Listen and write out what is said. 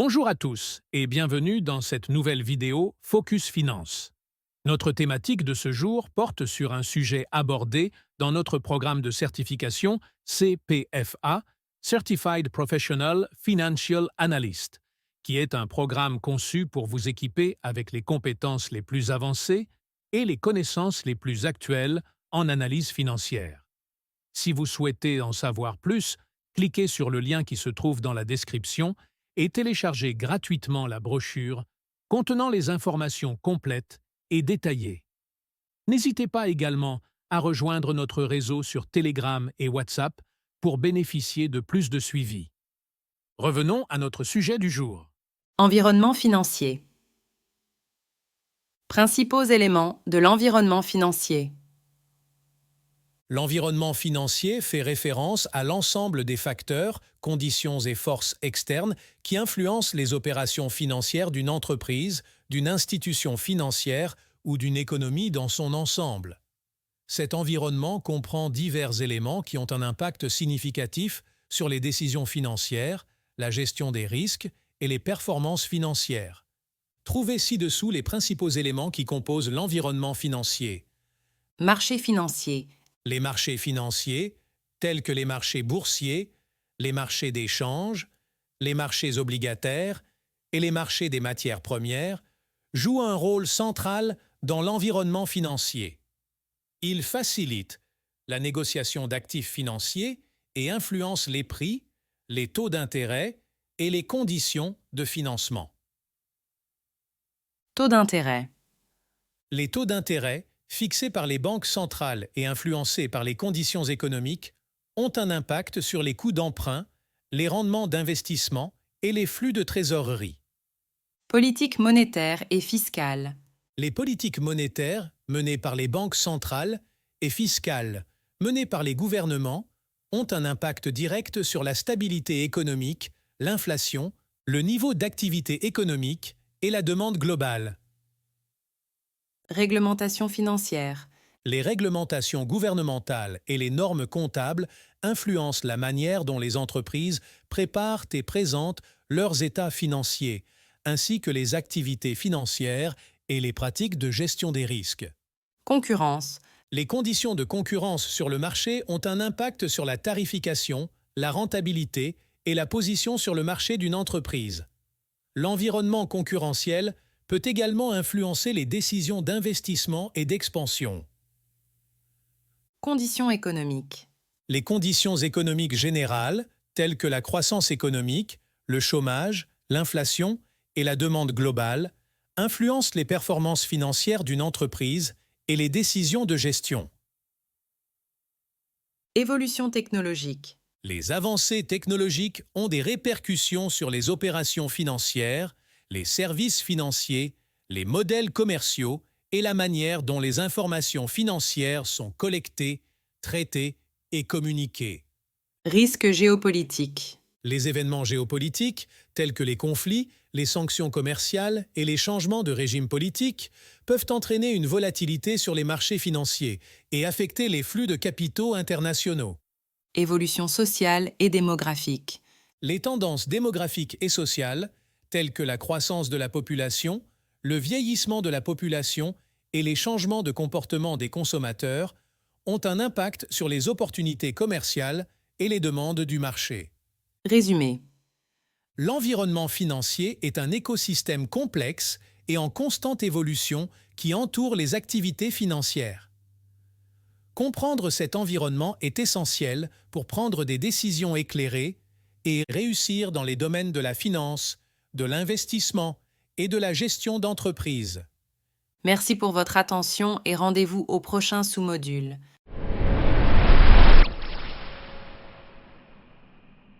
Bonjour à tous et bienvenue dans cette nouvelle vidéo Focus Finance. Notre thématique de ce jour porte sur un sujet abordé dans notre programme de certification CPFA, Certified Professional Financial Analyst, qui est un programme conçu pour vous équiper avec les compétences les plus avancées et les connaissances les plus actuelles en analyse financière. Si vous souhaitez en savoir plus, cliquez sur le lien qui se trouve dans la description et téléchargez gratuitement la brochure contenant les informations complètes et détaillées. N'hésitez pas également à rejoindre notre réseau sur Telegram et WhatsApp pour bénéficier de plus de suivi. Revenons à notre sujet du jour. Environnement financier. Principaux éléments de l'environnement financier. L'environnement financier fait référence à l'ensemble des facteurs, conditions et forces externes qui influencent les opérations financières d'une entreprise, d'une institution financière ou d'une économie dans son ensemble. Cet environnement comprend divers éléments qui ont un impact significatif sur les décisions financières, la gestion des risques et les performances financières. Trouvez ci-dessous les principaux éléments qui composent l'environnement financier. Marché financier. Les marchés financiers, tels que les marchés boursiers, les marchés d'échange, les marchés obligataires et les marchés des matières premières, jouent un rôle central dans l'environnement financier. Ils facilitent la négociation d'actifs financiers et influencent les prix, les taux d'intérêt et les conditions de financement. Taux d'intérêt. Les taux d'intérêt, fixés par les banques centrales et influencés par les conditions économiques, ont un impact sur les coûts d'emprunt, les rendements d'investissement et les flux de trésorerie. Politique monétaire et fiscale. Les politiques monétaires, menées par les banques centrales, et fiscales, menées par les gouvernements, ont un impact direct sur la stabilité économique, l'inflation, le niveau d'activité économique et la demande globale. Réglementation financière. Les réglementations gouvernementales et les normes comptables influencent la manière dont les entreprises préparent et présentent leurs états financiers, ainsi que les activités financières et les pratiques de gestion des risques. Concurrence. Les conditions de concurrence sur le marché ont un impact sur la tarification, la rentabilité et la position sur le marché d'une entreprise. L'environnement concurrentiel peut également influencer les décisions d'investissement et d'expansion. Conditions économiques. Les conditions économiques générales, telles que la croissance économique, le chômage, l'inflation et la demande globale, influencent les performances financières d'une entreprise et les décisions de gestion. Évolution technologique. Les avancées technologiques ont des répercussions sur les opérations financières, les services financiers, les modèles commerciaux et la manière dont les informations financières sont collectées, traitées et communiquées. Risque géopolitique. Les événements géopolitiques, tels que les conflits, les sanctions commerciales et les changements de régime politique, peuvent entraîner une volatilité sur les marchés financiers et affecter les flux de capitaux internationaux. Évolution sociale et démographique. Les tendances démographiques et sociales, telles que la croissance de la population, le vieillissement de la population et les changements de comportement des consommateurs, ont un impact sur les opportunités commerciales et les demandes du marché. Résumé. L'environnement financier est un écosystème complexe et en constante évolution qui entoure les activités financières. Comprendre cet environnement est essentiel pour prendre des décisions éclairées et réussir dans les domaines de la finance, de l'investissement et de la gestion d'entreprise. Merci pour votre attention et rendez-vous au prochain sous-module.